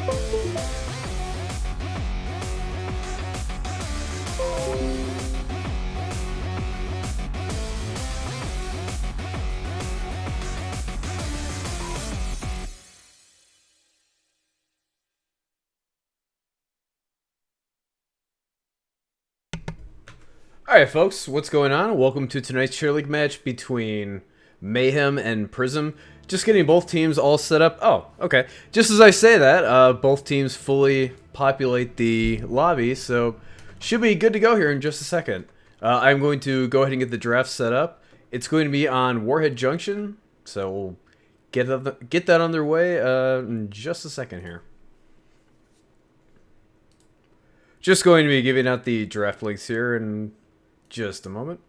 Alright folks, what's going on? Welcome to tonight's cheer league match between Mayhem and Prism. Just getting both teams all set up. Oh, okay. Just as I say that, both teams fully populate the lobby, so should be good to go here in just a second. I'm going to go ahead and get the draft set up. It's going to be on Warhead Junction, so we'll get that underway in just a second here. Just going to be giving out the draft links here in just a moment.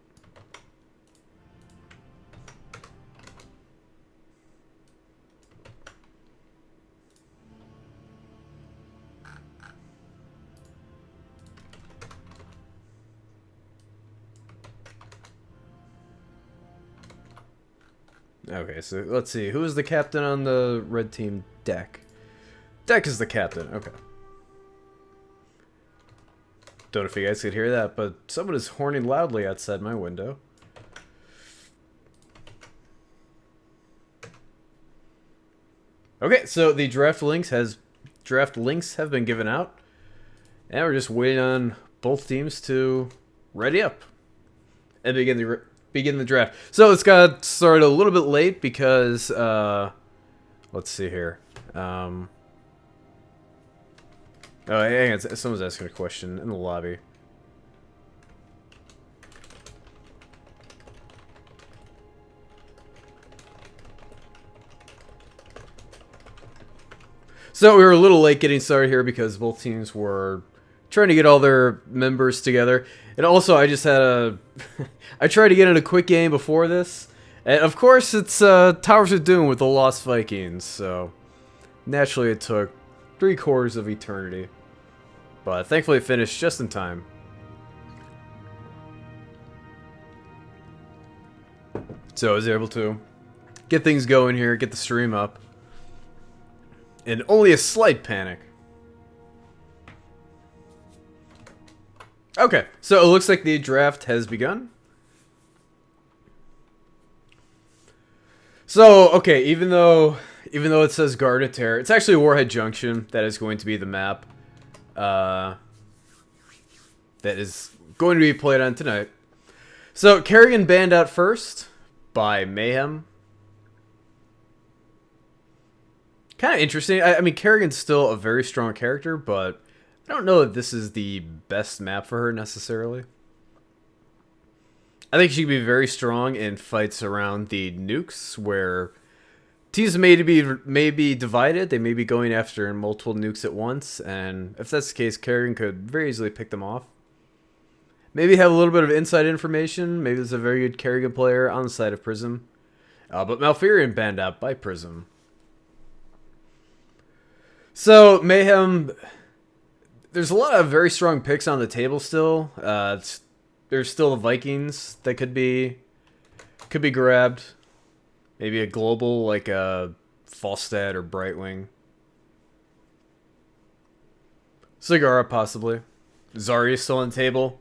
Okay, so let's see. Who is the captain on the red team deck? Deck is the captain. Okay. Don't know if you guys could hear that, but someone is horning loudly outside my window. Okay, so the draft links have been given out, and we're just waiting on both teams to ready up and begin the draft. So it's got started a little bit late because let's see here. Oh, hang on. Someone's asking a question in the lobby. So we were a little late getting started here because both teams were trying to get all their members together. And also, I just had a... I tried to get in a quick game before this. And of course, it's Towers of Doom with the Lost Vikings. So naturally, it took 3/4 of eternity. But thankfully it finished just in time. So I was able to get things going here, get the stream up. And only a slight panic. Okay, so it looks like the draft has begun. So, okay, even though it says Garda Terror, it's actually Warhead Junction that is going to be the map. That is going to be played on tonight. So, Kerrigan banned out first by Mayhem. Kind of interesting. I mean, Kerrigan's still a very strong character, but I don't know if this is the best map for her necessarily. I think she can be very strong in fights around the nukes, where teams may be divided. They may be going after multiple nukes at once, and if that's the case, Kerrigan could very easily pick them off. Maybe have a little bit of inside information. Maybe there's a very good Kerrigan player on the side of Prism. But Malfurion banned out by Prism. So, Mayhem... There's a lot of very strong picks on the table still. There's still the Vikings that could be grabbed. Maybe a global like Falstad or Brightwing. Zagara possibly. Zarya still on the table.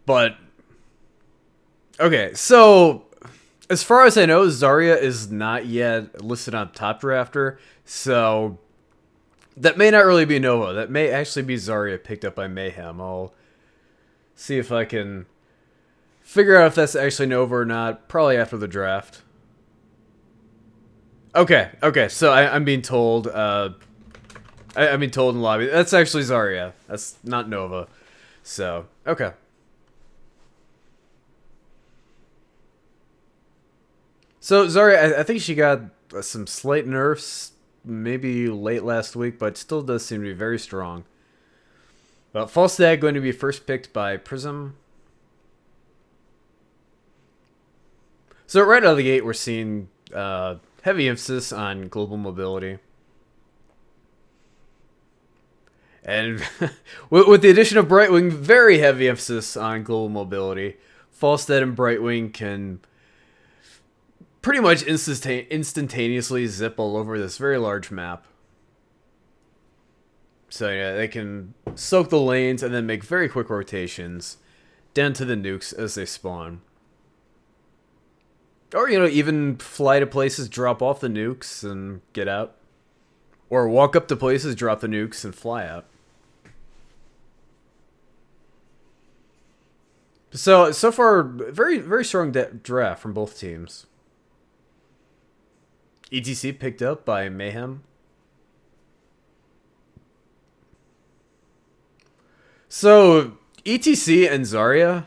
But okay, so as far as I know, Zarya is not yet listed on Top Drafter, so that may not really be Nova. That may actually be Zarya picked up by Mayhem. I'll see if I can figure out if that's actually Nova or not, probably after the draft. Okay, so I'm being told, I'm being told in the lobby, that's actually Zarya. That's not Nova. So, okay. So, Zarya, I think she got some slight nerfs, maybe late last week, but still does seem to be very strong. But Falstad going to be first picked by Prism. So right out of the gate, we're seeing heavy emphasis on global mobility. And with the addition of Brightwing, very heavy emphasis on global mobility. Falstad and Brightwing can pretty much instantaneously zip all over this very large map. So yeah, they can soak the lanes and then make very quick rotations down to the nukes as they spawn. Or, even fly to places, drop off the nukes, and get out. Or walk up to places, drop the nukes, and fly out. So far, very, very strong draft from both teams. ETC picked up by Mayhem. So, ETC and Zarya,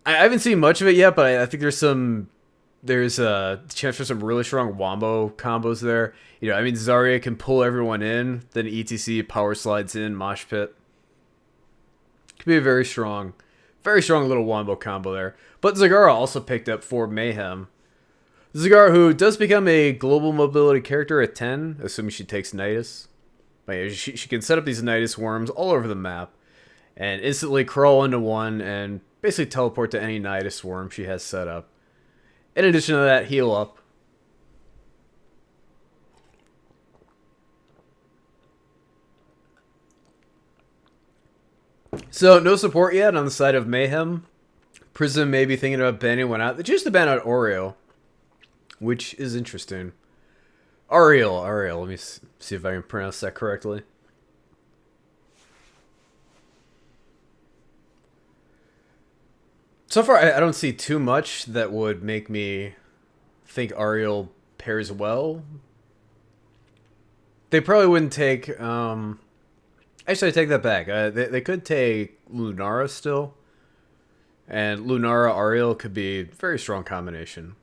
I haven't seen much of it yet, but I think there's a chance for some really strong wombo combos there. Zarya can pull everyone in, then ETC power slides in, mosh pit. Could be a very strong little wombo combo there. But Zagara also picked up for Mayhem. Zagara, who does become a global mobility character at 10, assuming she takes Nidus. But she can set up these Nidus worms all over the map and instantly crawl into one and basically teleport to any Nidus worm she has set up. In addition to that, heal up. So, no support yet on the side of Mayhem. Prism may be thinking about banning one out. They choose to ban out Oriel, which is interesting. Ariel. Let me see if I can pronounce that correctly. So far, I don't see too much that would make me think Ariel pairs well. They probably wouldn't take... Actually, I take that back. They could take Lunara still. And Lunara Ariel could be a very strong combination.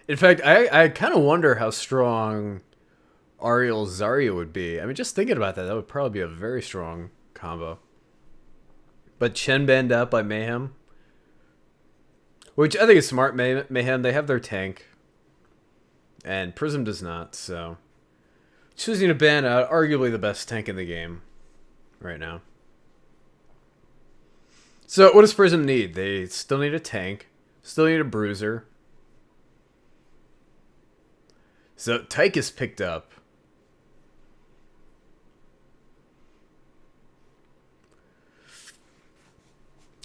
In fact, I kind of wonder how strong Ariel Zarya would be. I mean, just thinking about that would probably be a very strong combo. But Chen banned out by Mayhem. Which I think is smart. Mayhem, they have their tank. And Prism does not, so... choosing to ban out arguably the best tank in the game right now. So what does Prism need? They still need a tank. Still need a bruiser. So Tychus picked up.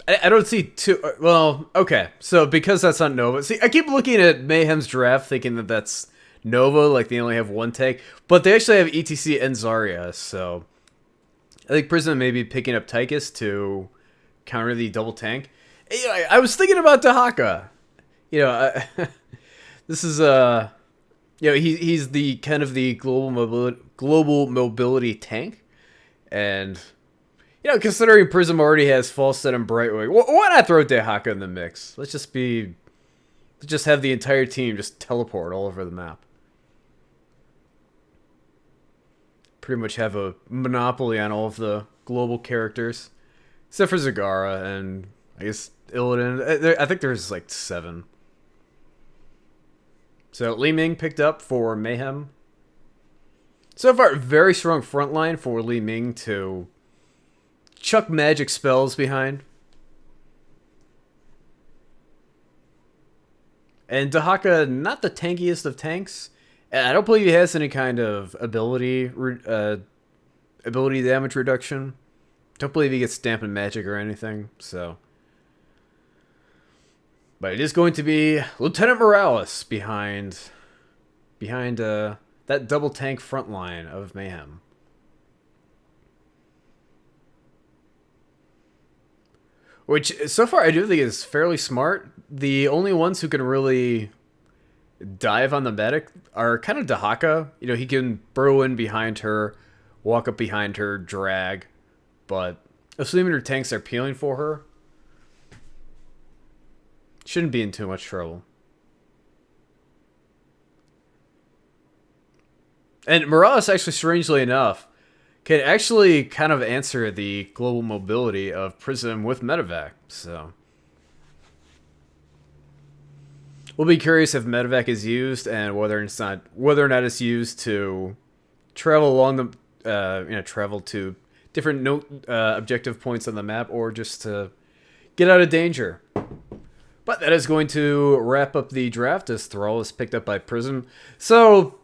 I don't see too... well, okay. So because that's not Nova... see, I keep looking at Mayhem's draft thinking that that's Nova, like they only have one tank. But they actually have ETC and Zarya, so... I think Prism may be picking up Tychus to counter the double tank. I was thinking about Dahaka. This is... he's the kind of the global mobility tank. And... considering Prism already has Falset and Brightwing, why not throw Dahaka in the mix? Let's just have the entire team just teleport all over the map. Pretty much have a monopoly on all of the global characters. Except for Zagara and, I guess, Illidan. I think there's like 7. So, Li Ming picked up for Mayhem. So far, very strong front line for Li Ming to... chuck magic spells behind. And Dahaka, not the tankiest of tanks. I don't believe he has any kind of ability damage reduction. Don't believe he gets Stamping Magic or anything, so... but it is going to be Lieutenant Morales behind that double tank front line of Mayhem. Which, so far, I do think is fairly smart. The only ones who can really dive on the medic are kind of Dahaka. He can burrow in behind her, walk up behind her, drag. But assuming her tanks are peeling for her, shouldn't be in too much trouble. And Morales, actually, strangely enough, can actually kind of answer the global mobility of Prism with Medevac, so... we'll be curious if Medevac is used and whether or not it's used to travel along the, travel to different objective points on the map or just to get out of danger. But that is going to wrap up the draft as Thrall is picked up by Prism. So...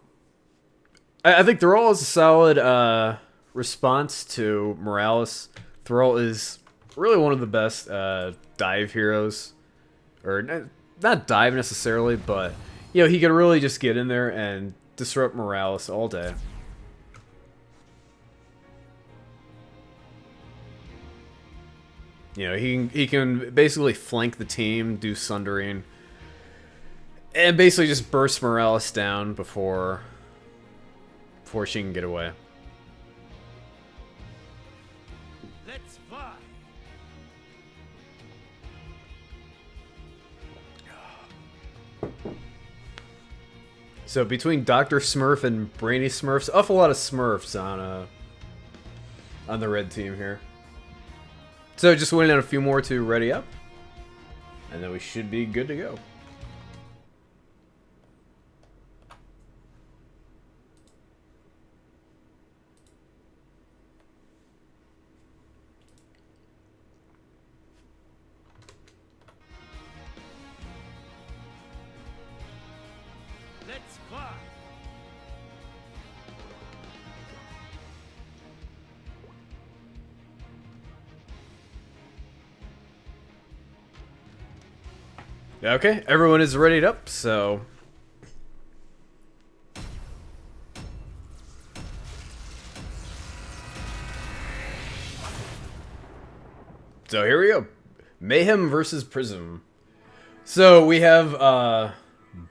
I think Thrall is a solid response to Morales. Thrall is really one of the best dive heroes. Or not dive necessarily, but you know, he can really just get in there and disrupt Morales all day. You know, he can basically flank the team, do sundering, and basically just burst Morales down before she can get away. Let's fly. So between Dr. Smurf and Brainy Smurfs, awful lot of Smurfs on the red team here. So just waiting on a few more to ready up, and then we should be good to go. Let's fly. Okay, everyone is readied up, so here we go. Mayhem versus Prism. So we have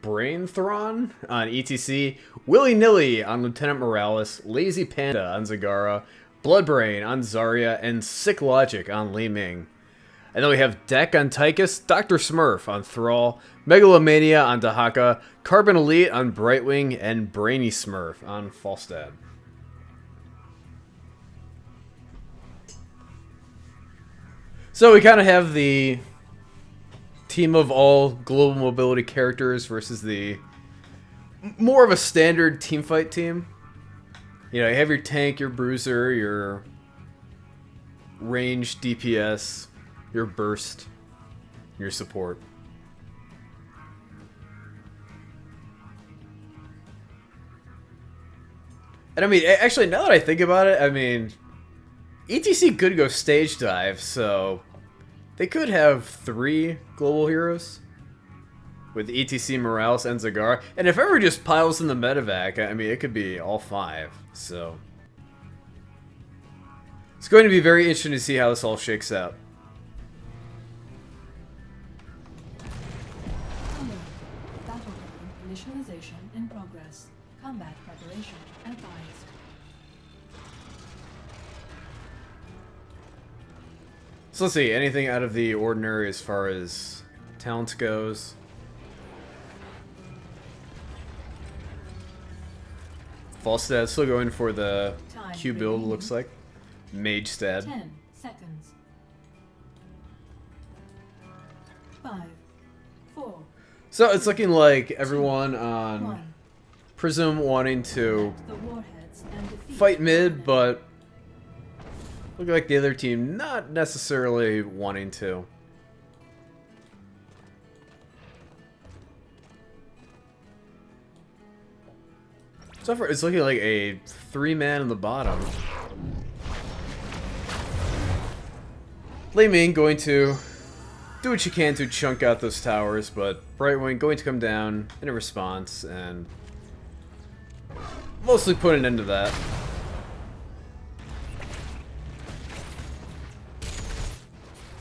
Brainthron on ETC, Willy Nilly on Lieutenant Morales, Lazy Panda on Zagara, Bloodbrain on Zarya, and Sick Logic on Li Ming. And then we have Deck on Tychus, Dr. Smurf on Thrall, Megalomania on Dahaka, Carbon Elite on Brightwing, and Brainy Smurf on Falstad. So we kind of have the team of all global mobility characters versus the more of a standard teamfight team. You know, you have your tank, your bruiser, your range DPS, your burst, your support. And I mean, actually, now that I think about it, I mean, ETC could go stage dive, so they could have 3 global heroes with ETC, Morales, and Zagara. And if ever just piles in the medevac, I mean, it could be all 5, so it's going to be very interesting to see how this all shakes out. Initialization in progress. Combat preparation advised. So let's see, anything out of the ordinary as far as talent goes? Falstad still going for the Q build, looks like. Mage Stad. 10 seconds. 5, 4. So it's looking like everyone on 1. Prism wanting to The warheads and defeat fight mid, but looking like the other team not necessarily wanting to. So far, it's looking like a 3-man on the bottom. Li Ming going to do what you can to chunk out those towers, but Brightwing going to come down in a response and mostly put an end to that.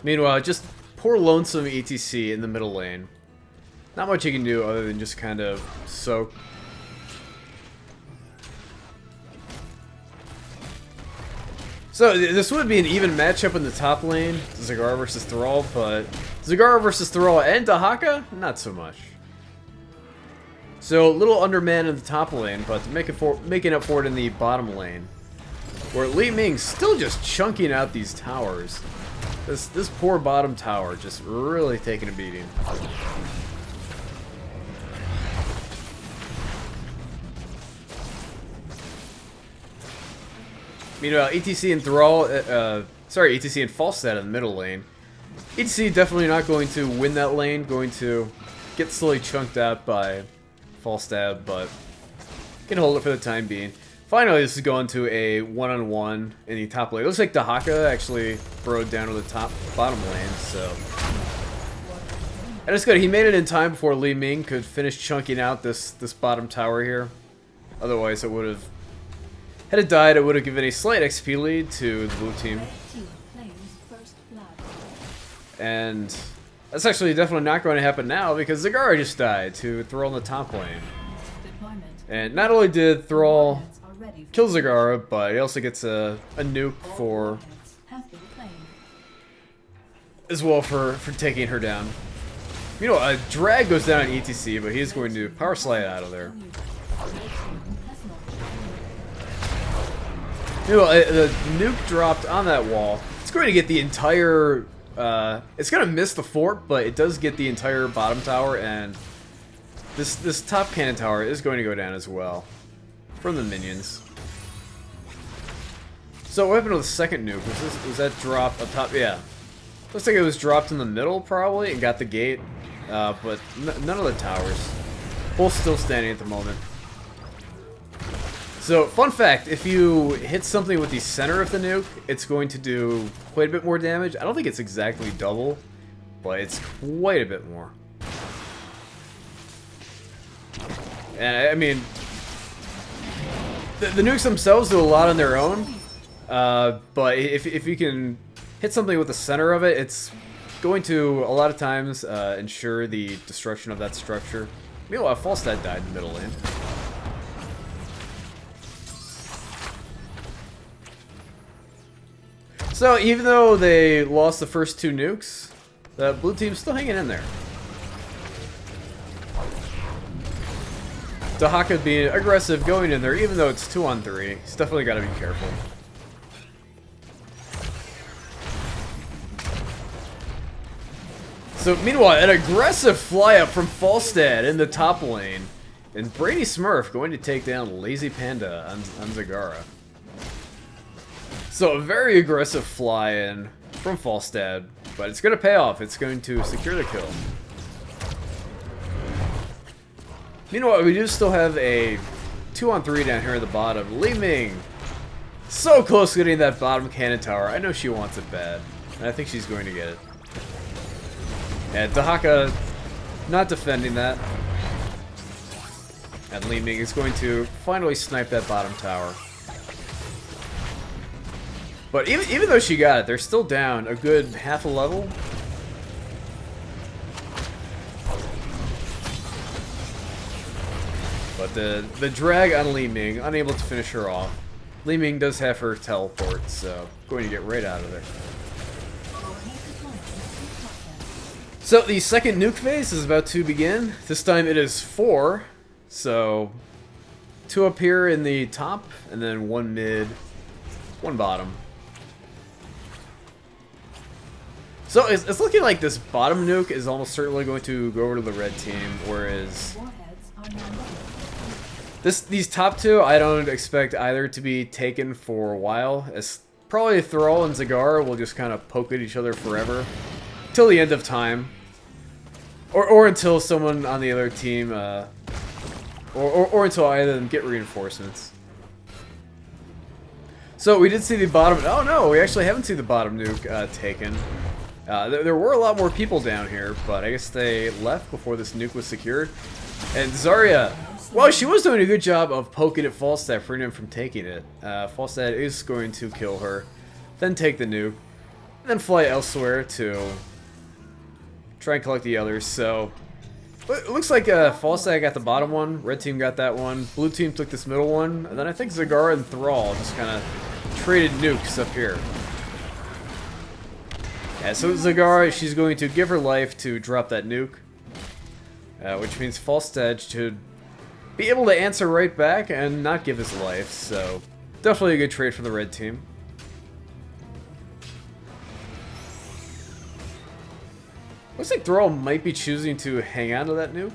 Meanwhile, just poor lonesome ETC in the middle lane. Not much you can do other than just kind of soak. So this would be an even matchup in the top lane, Zagara versus Thrall, but Zagara versus Thrall and Dahaka, not so much. So a little undermanned in the top lane, but making up for it in the bottom lane, where Li Ming's still just chunking out these towers. This poor bottom tower just really taking a beating. Meanwhile, ETC and Thrall, ETC and Falstad in the middle lane. ETC definitely not going to win that lane, going to get slowly chunked out by Falstad, but can hold it for the time being. Finally, this is going to a one-on-one in the top lane. It looks like Dahaka actually burrowed down to the bottom lane, so... And it's good. He made it in time before Li Ming could finish chunking out this bottom tower here. Otherwise, it would have... Had it died, it would have given a slight XP lead to the blue team. And that's actually definitely not going to happen now because Zagara just died to Thrall in the top lane. And not only did Thrall kill Zagara, but he also gets a nuke for... as well for taking her down. You know, a drag goes down on ETC, but he's going to power slide out of there. You know, the nuke dropped on that wall. It's going to get the entire... it's going to miss the fort, but it does get the entire bottom tower, and this top cannon tower is going to go down as well from the minions. So what happened to the second nuke? Was that drop up top? Yeah. Looks like it was dropped in the middle, probably, and got the gate. But none of the towers. Both still standing at the moment. So, fun fact, if you hit something with the center of the nuke, it's going to do quite a bit more damage. I don't think it's exactly double, but it's quite a bit more. And, I mean, the nukes themselves do a lot on their own, but if you can hit something with the center of it, it's going to, a lot of times, ensure the destruction of that structure. Meanwhile, Falstad died in the middle lane. So, even though they lost the first two nukes, the blue team's still hanging in there. Dahaka being aggressive, going in there, even though it's 2-on-3. He's definitely got to be careful. So, meanwhile, an aggressive fly-up from Falstad in the top lane. And Brady Smurf going to take down Lazy Panda on Zagara. So, a very aggressive fly-in from Falstad, but it's going to pay off. It's going to secure the kill. Meanwhile, we do still have a 2-on-3 down here at the bottom. Li Ming, so close to getting that bottom cannon tower. I know she wants it bad, and I think she's going to get it. And Dahaka not defending that. And Li Ming is going to finally snipe that bottom tower. But even though she got it, they're still down a good half a level. But the drag on Li Ming, unable to finish her off. Li Ming does have her teleport, so going to get right out of there. So the second nuke phase is about to begin. This time it is 4. So 2 up here in the top, and then 1 mid, 1 bottom. So it's looking like this bottom nuke is almost certainly going to go over to the red team, whereas these top 2 I don't expect either to be taken for a while. As probably Thrall and Zagara will just kind of poke at each other forever till the end of time, or until someone on the other team, or until either of them get reinforcements. So we did see the bottom. Oh no, we actually haven't seen the bottom nuke taken. There were a lot more people down here, but I guess they left before this nuke was secured. And Zarya, well, she was doing a good job of poking at Falstad, freeing him from taking it. Falstad is going to kill her, then take the nuke, then fly elsewhere to try and collect the others. So it looks like Falstad got the bottom one, red team got that one, blue team took this middle one, and then I think Zagara and Thrall just kind of traded nukes up here. Yeah, so Zagara, she's going to give her life to drop that nuke, which means Falstad should be able to answer right back and not give his life, so definitely a good trade for the red team. Looks like Thrall might be choosing to hang on to that nuke.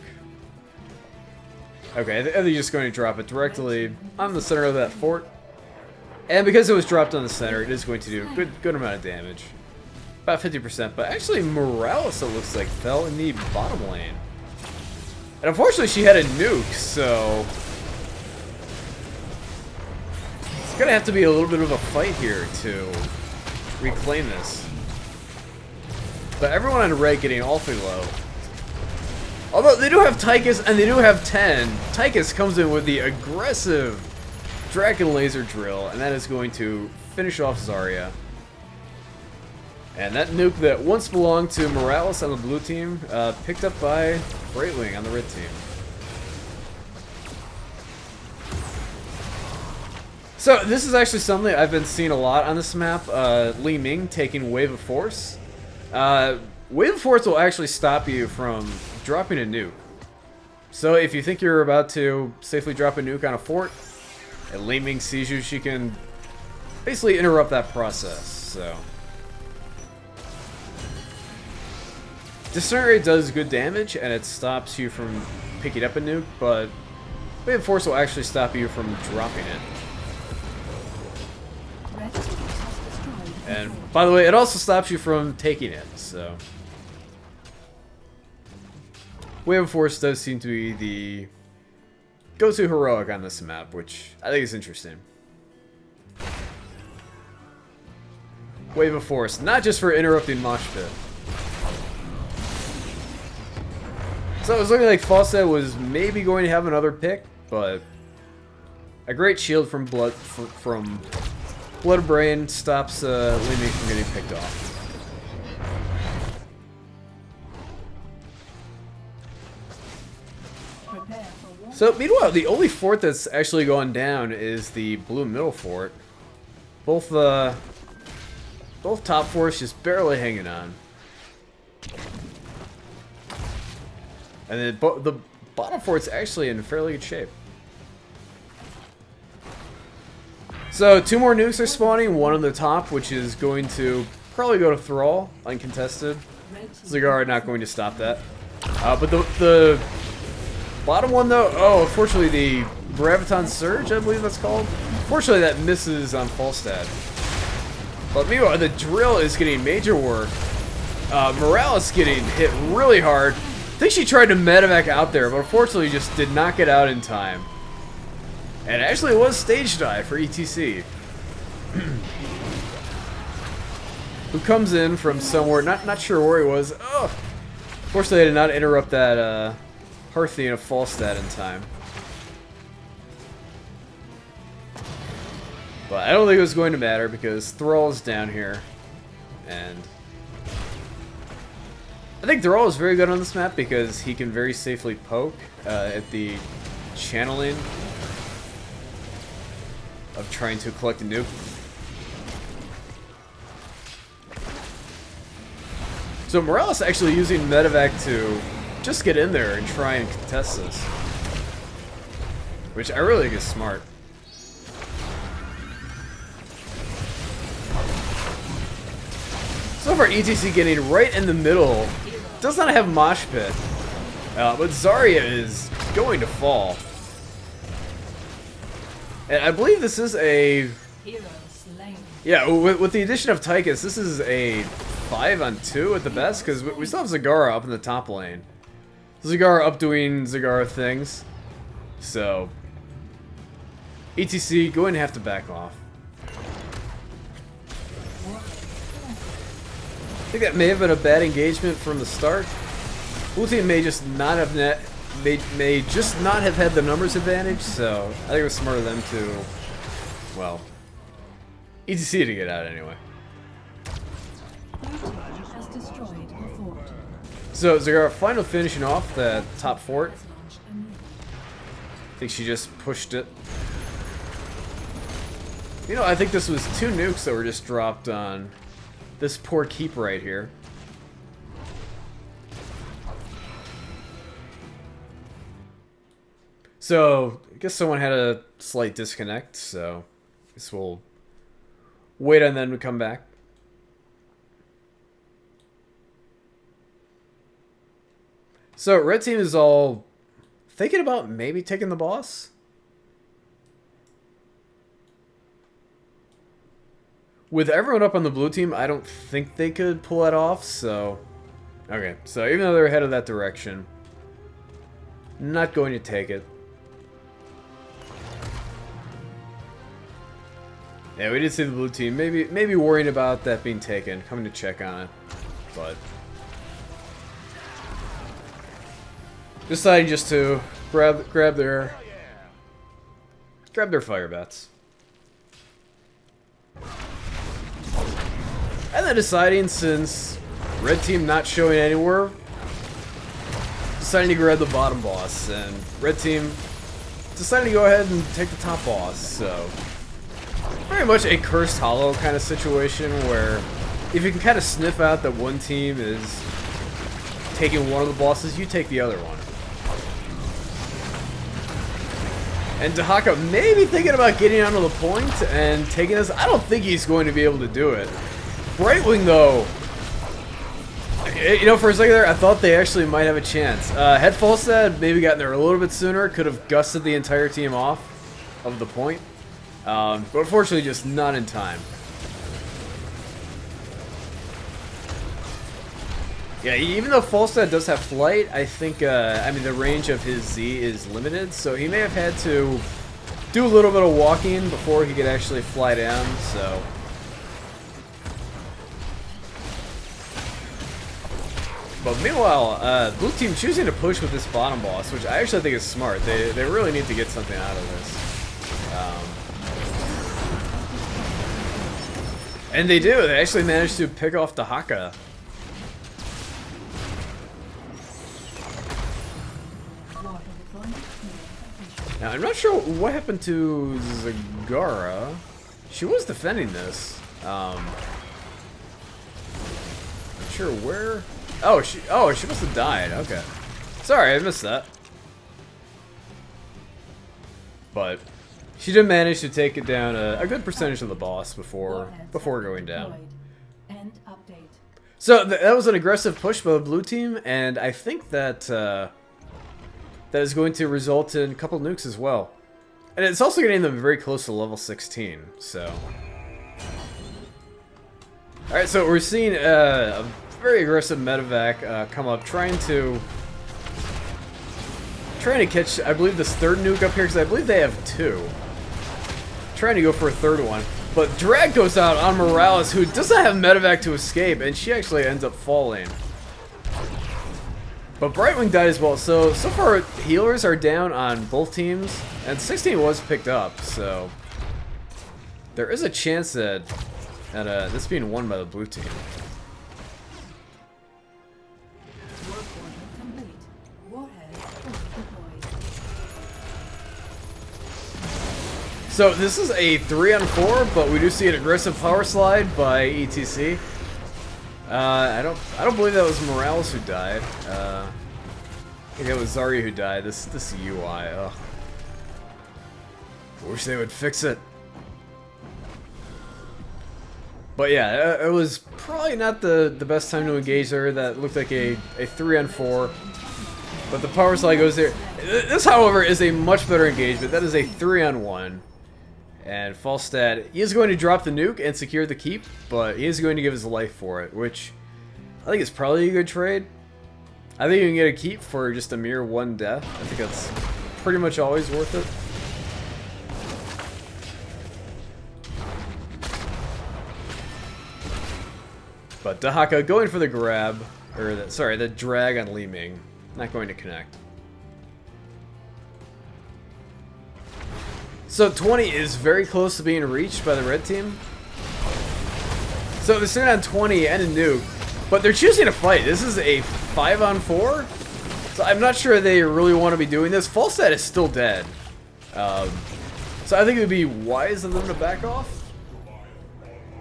Okay, they're just going to drop it directly on the center of that fort. And because it was dropped on the center, it is going to do a good amount of damage. About 50%, but actually Morales, it looks like, fell in the bottom lane. And unfortunately she had a nuke, so It's gonna have to be a little bit of a fight here to reclaim this. But everyone on red getting awfully low. Although they do have Tychus and they do have 10. Tychus comes in with the aggressive Dragon Laser Drill, and that is going to finish off Zarya. And that nuke that once belonged to Morales on the blue team, picked up by Brightwing on the red team. So this is actually something I've been seeing a lot on this map. Li Ming taking Wave of Force. Wave of Force will actually stop you from dropping a nuke. So if you think you're about to safely drop a nuke on a fort, and Li Ming sees you, she can basically interrupt that process. So Disintegrate does good damage, and it stops you from picking up a nuke, but Wave of Force will actually stop you from dropping it. And by the way, it also stops you from taking it, so Wave of Force does seem to be the go-to heroic on this map, which I think is interesting. Wave of Force, not just for interrupting Mosh Pit. So it was looking like Falstad was maybe going to have another pick, but a great shield from Blood Brain stops Li Ming from getting picked off. So meanwhile, the only fort that's actually gone down is the blue middle fort. Both top forts just barely hanging on, and then the bottom fort's actually in fairly good shape. So 2 more nukes are spawning, one on the top, which is going to probably go to Thrall, uncontested. Zagara not going to stop that. But the bottom one, though, oh, unfortunately, the Graviton Surge, I believe that's called. Fortunately, that misses on Falstad. But meanwhile, the drill is getting major work. Morales getting hit really hard. I think she tried to medevac out there, but unfortunately just did not get out in time. And actually it was stage dive for ETC. Who comes in from somewhere, not sure where he was. Oh! Fortunately I did not interrupt that Hearthian of Falstad in time. But I don't think it was going to matter because Thrall is down here. And I think Thrall is very good on this map because he can very safely poke at the channeling of trying to collect a nuke. So Morales actually using medevac to just get in there and try and contest this, which I really think is smart. So far ETC getting right in the middle. Does not have Mosh Pit, but Zarya is going to fall. And I believe this is a... Yeah, with the addition of Tychus, this is a 5-on-2 at the best, because we still have Zagara up in the top lane. Zagara up doing Zagara things. So, ETC going to have to back off. I think that may have been a bad engagement from the start. Blue team may just not have may just not have had the numbers advantage, so I think it was smart of them to, well, ETC to get out anyway. So Zagara final finishing off that top fort. I think she just pushed it. You know, I think this was 2 nukes that were just dropped on this poor keep right here. So, I guess someone had a slight disconnect, so I guess we'll wait on them to come back. So, red team is all thinking about maybe taking the boss. With everyone up on the blue team, I don't think they could pull that off, so... Okay, so even though they're headed that direction, not going to take it. Yeah, we did see the blue team. Maybe worrying about that being taken, coming to check on it, but deciding just to grab their fire bats. And then deciding, since red team not showing anywhere, deciding to grab the bottom boss, and red team deciding to go ahead and take the top boss. So very much a cursed hollow kind of situation, where if you can kind of sniff out that one team is taking one of the bosses, you take the other one. And Dahaka may be thinking about getting onto the point and taking this. I don't think he's going to be able to do it. Brightwing, though, you know, for a second there, I thought they actually might have a chance. Had Falstad maybe gotten there a little bit sooner, could have gusted the entire team off of the point. But unfortunately, just not in time. Yeah, even though Falstad does have flight, I think, I mean, the range of his Z is limited, so he may have had to do a little bit of walking before he could actually fly down, so. But meanwhile, blue team choosing to push with this bottom boss, which I actually think is smart. They really need to get something out of this. And they do. They actually managed to pick off Dahaka. Now, I'm not sure what happened to Zagara. She was defending this. Not sure where. Oh, she must have died. Okay. Sorry, I missed that. But she did manage to take it down a good percentage of the boss before going down. So that was an aggressive push by the blue team, and I think that that is going to result in a couple nukes as well. And it's also getting them very close to level 16, so. Alright, so we're seeing a very aggressive medevac come up, trying to catch, I believe, this third nuke up here, because I believe they have two. Trying to go for a third one. But Drag goes out on Morales, who doesn't have medevac to escape, and she actually ends up falling. But Brightwing died as well, so far healers are down on both teams, and 16 was picked up, so there is a chance that this being won by the blue team. So this is a 3-on-4, but we do see an aggressive power slide by ETC. I don't believe that was Morales who died. I think it was Zarya who died. This UI. Ugh. I wish they would fix it. But yeah, it was probably not the best time to engage there. That looked like a 3-on-4. But the power slide goes there. This, however, is a much better engagement. That is a 3-on-1. And Falstad, he is going to drop the nuke and secure the keep, but he is going to give his life for it, which I think is probably a good trade. I think you can get a keep for just a mere one death. I think that's pretty much always worth it. But Dahaka going for the grab, or the drag on Li Ming, not going to connect. So 20 is very close to being reached by the red team. So they're sitting on 20 and a nuke, but they're choosing to fight. This is a 5-on-4, so I'm not sure they really want to be doing this. Falstad is still dead, so I think it would be wise of them to back off.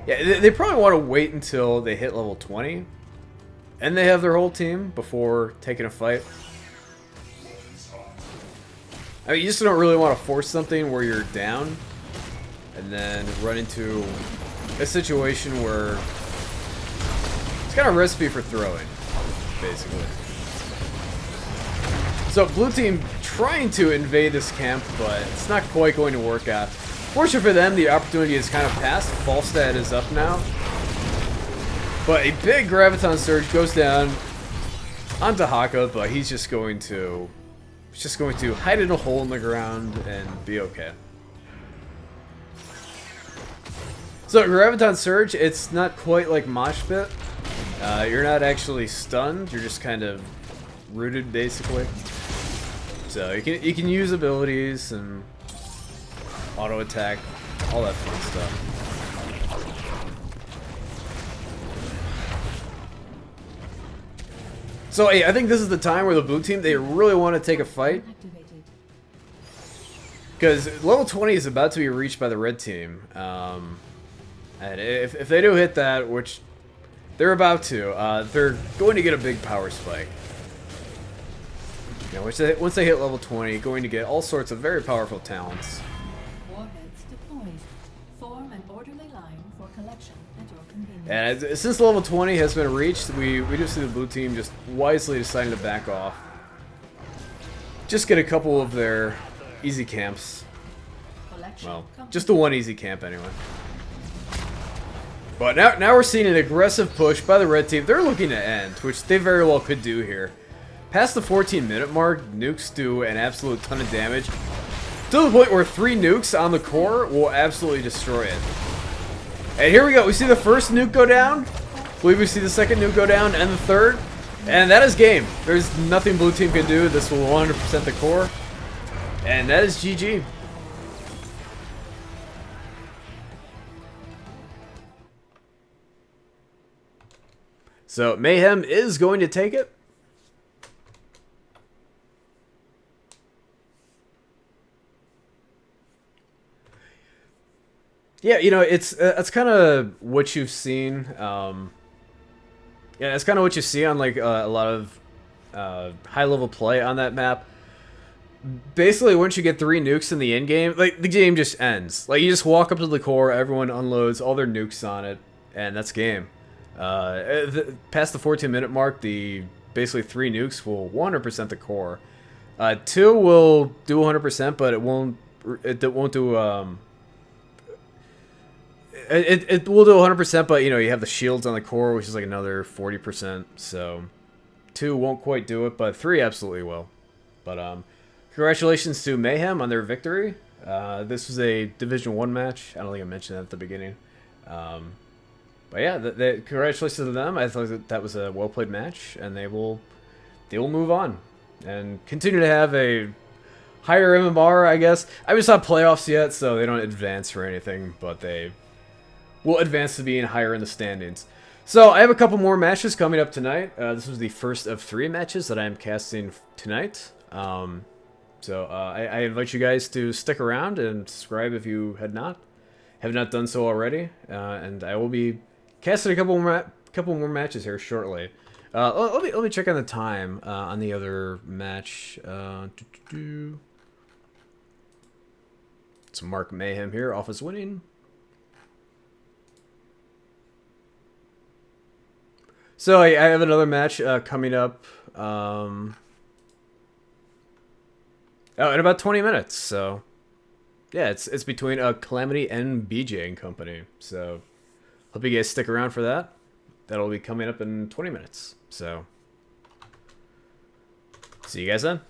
Yeah, they probably want to wait until they hit level 20, and they have their whole team before taking a fight. I mean, you just don't really want to force something where you're down and then run into a situation where it's kind of a recipe for throwing, basically. So blue team trying to invade this camp, but it's not quite going to work out. Fortunately for them, the opportunity has kind of passed. Falstad is up now. But a big Graviton Surge goes down on Dahaka, but he's just going to hide in a hole in the ground and be okay. So Graviton Surge, it's not quite like Mosh Pit. You're not actually stunned. You're just kind of rooted, basically. So you can use abilities and auto attack, all that fun stuff. So hey, I think this is the time where the blue team, they really want to take a fight. Because level 20 is about to be reached by the red team. And if they do hit that, which they're about to, they're going to get a big power spike. You know, once they hit level 20, going to get all sorts of very powerful talents. Warheads deployed. Form an orderly line for collection at your convenience. And since level 20 has been reached, we do see the blue team just wisely deciding to back off. Just get a couple of their easy camps. Collection Well, complete. just the one easy camp anyway. But now we're seeing an aggressive push by the red team. They're looking to end, which they very well could do here. Past the 14-minute mark, nukes do an absolute ton of damage. To the point where 3 nukes on the core will absolutely destroy it. And here we go. We see the first nuke go down. I believe we see the second nuke go down, and the third. And that is game. There's nothing blue team can do. This will 100% the core. And that is GG. So Mayhem is going to take it. Yeah, you know, it's kind of what you've seen. Yeah, it's kind of what you see on like a lot of high-level play on that map. Basically, once you get 3 nukes in the end game, like the game just ends. Like you just walk up to the core, everyone unloads all their nukes on it, and that's game. Past the 14-minute mark, the basically 3 nukes will 100% the core. 2 will do 100%, but it won't do. It will do 100%, but you know you have the shields on the core, which is like another 40%. So 2 won't quite do it, but 3 absolutely will. But congratulations to Mayhem on their victory. This was a Division 1 match. I don't think I mentioned that at the beginning. But yeah, congratulations to them. I thought that was a well played match, and they will move on and continue to have a higher MMR, I guess. I haven't saw playoffs yet, so they don't advance or anything, but they will advance to being higher in the standings. So I have a couple more matches coming up tonight. This was the first of 3 matches that I am casting tonight. So I invite you guys to stick around and subscribe if you have not done so already. And I will be casting a couple more matches here shortly. Let me check on the time on the other match. It's Mark Mayhem here, office winning. So I have another match coming up. In about 20 minutes. So yeah, it's between Calamity and BJ and Company. So hope you guys stick around for that. That'll be coming up in 20 minutes. So see you guys then.